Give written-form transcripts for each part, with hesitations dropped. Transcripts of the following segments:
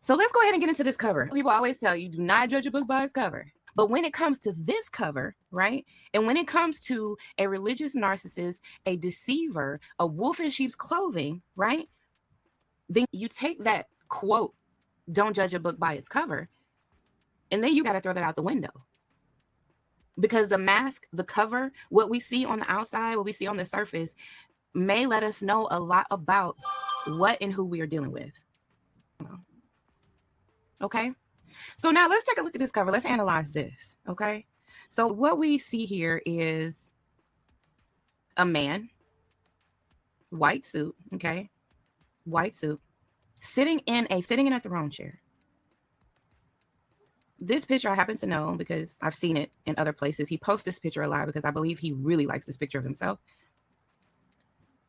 So let's go ahead and get into this cover. People always tell you, do not judge a book by its cover. But when it comes to this cover, right? And when it comes to a religious narcissist, a deceiver, a wolf in sheep's clothing, right? Then you take that quote, don't judge a book by its cover, and then you got to throw that out the window. Because the mask, the cover, what we see on the outside, what we see on the surface, may let us know a lot about what and who we are dealing with. Okay? So now let's take a look at this cover. Let's analyze this. Okay? So what we see here is a man, white suit, okay? White suit, sitting in a throne chair. This picture I happen to know because I've seen it in other places. He posts this picture a lot because I believe he really likes this picture of himself.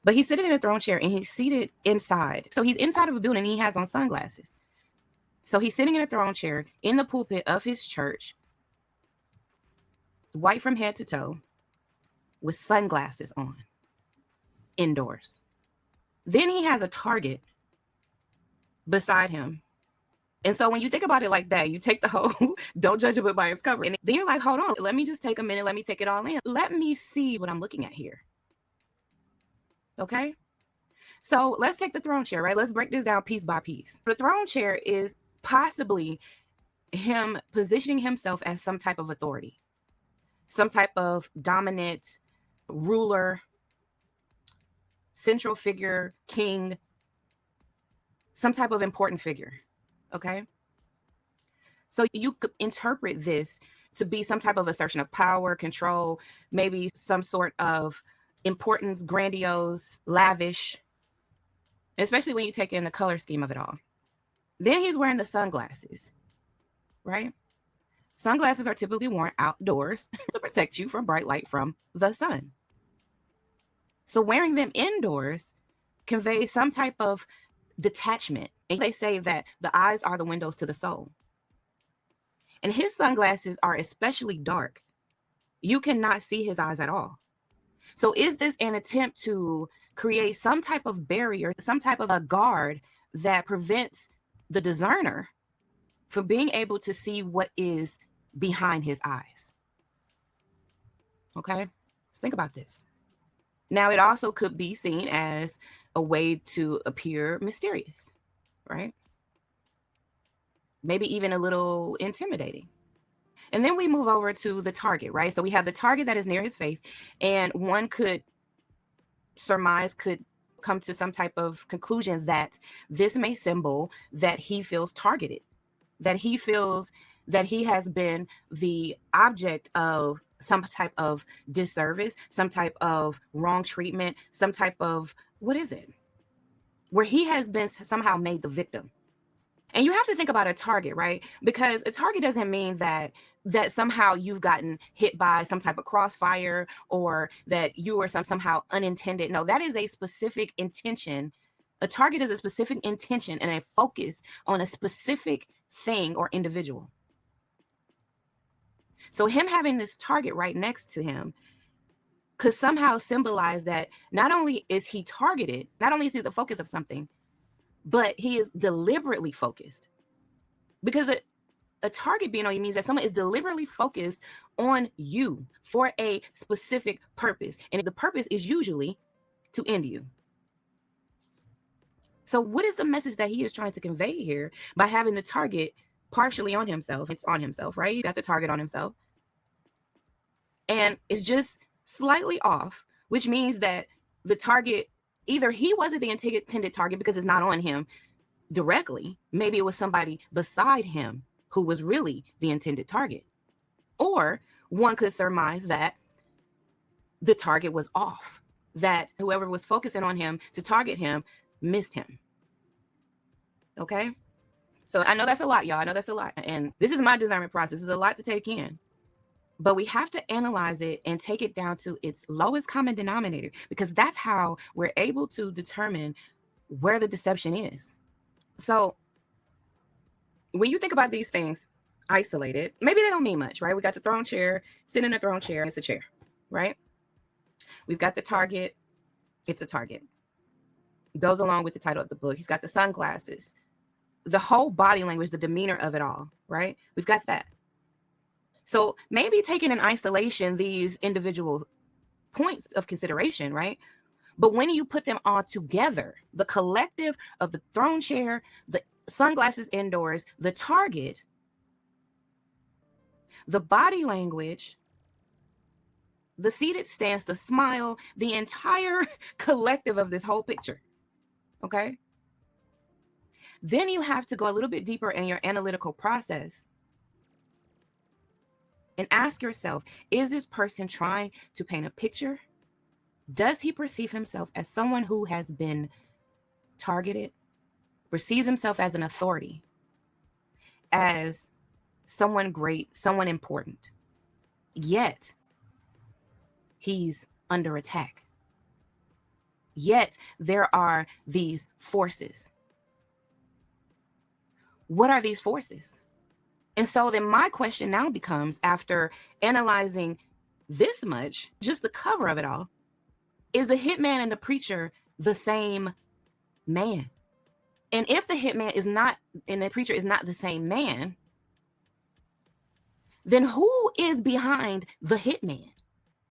But he's sitting in a throne chair and he's seated inside. So he's inside of a building and he has on sunglasses. So he's sitting in a throne chair in the pulpit of his church, white from head to toe, with sunglasses on, indoors. Then he has a target beside him. And so when you think about it like that, you take the whole don't judge a book by its cover. And then you're like, hold on, let me just take a minute. Let me take it all in. Let me see what I'm looking at here. Okay? So let's take the throne chair, right? Let's break this down piece by piece. The throne chair is possibly him positioning himself as some type of authority, some type of dominant ruler, central figure, king, some type of important figure. Okay? So you could interpret this to be some type of assertion of power, control, maybe some sort of importance, grandiose, lavish, especially when you take in the color scheme of it all. Then he's wearing the sunglasses, right? Sunglasses are typically worn outdoors to protect you from bright light from the sun. So wearing them indoors conveys some type of detachment. And they say that the eyes are the windows to the soul. And his sunglasses are especially dark. You cannot see his eyes at all. So is this an attempt to create some type of barrier, some type of a guard that prevents the discerner from being able to see what is behind his eyes? Okay, let's think about this. Now, it also could be seen as a way to appear mysterious, right? Maybe even a little intimidating. And then we move over to the target, right? So we have the target that is near his face, and one could surmise, could come to some type of conclusion that this may symbol that he feels targeted, that he feels that he has been the object of some type of disservice, some type of wrong treatment, some type of, what is it? Where he has been somehow made the victim. And you have to think about a target, right? Because a target doesn't mean that somehow you've gotten hit by some type of crossfire or that you are somehow unintended. No, that is a specific intention. A target is a specific intention and a focus on a specific thing or individual. So him having this target right next to him could somehow symbolize that not only is he targeted, not only is he the focus of something, but he is deliberately focused. Because a target being on you means that someone is deliberately focused on you for a specific purpose. And the purpose is usually to end you. So what is the message that he is trying to convey here by having the target partially on himself? It's on himself, right? He got the target on himself. And it's just slightly off, which means that the target, either he wasn't the intended target because it's not on him directly. Maybe it was somebody beside him who was really the intended target. Or one could surmise that the target was off, that whoever was focusing on him to target him missed him. Okay? So I know that's a lot, y'all. I know that's a lot. And this is my discernment process. It's a lot to take in. But we have to analyze it and take it down to its lowest common denominator, because that's how we're able to determine where the deception is. So when you think about these things isolated, maybe they don't mean much, right? We got the throne chair, sitting in a throne chair, it's a chair, right? We've got the target, it's a target. Goes along with the title of the book. He's got the sunglasses. the whole body language, the demeanor of it all, right? We've got that. So maybe taking in isolation these individual points of consideration, right? But when you put them all together, the collective of the throne chair, the sunglasses indoors, the target, the body language, the seated stance, the smile, the entire collective of this whole picture, okay? Then you have to go a little bit deeper in your analytical process and ask yourself, is this person trying to paint a picture? Does he perceive himself as someone who has been targeted, perceives himself as an authority, as someone great, someone important, yet he's under attack? Yet there are these forces. What are these forces? And so then my question now becomes, after analyzing this much, just the cover of it all, is the hitman and the preacher the same man? And if the hitman is not, and the preacher is not the same man, then who is behind the hitman?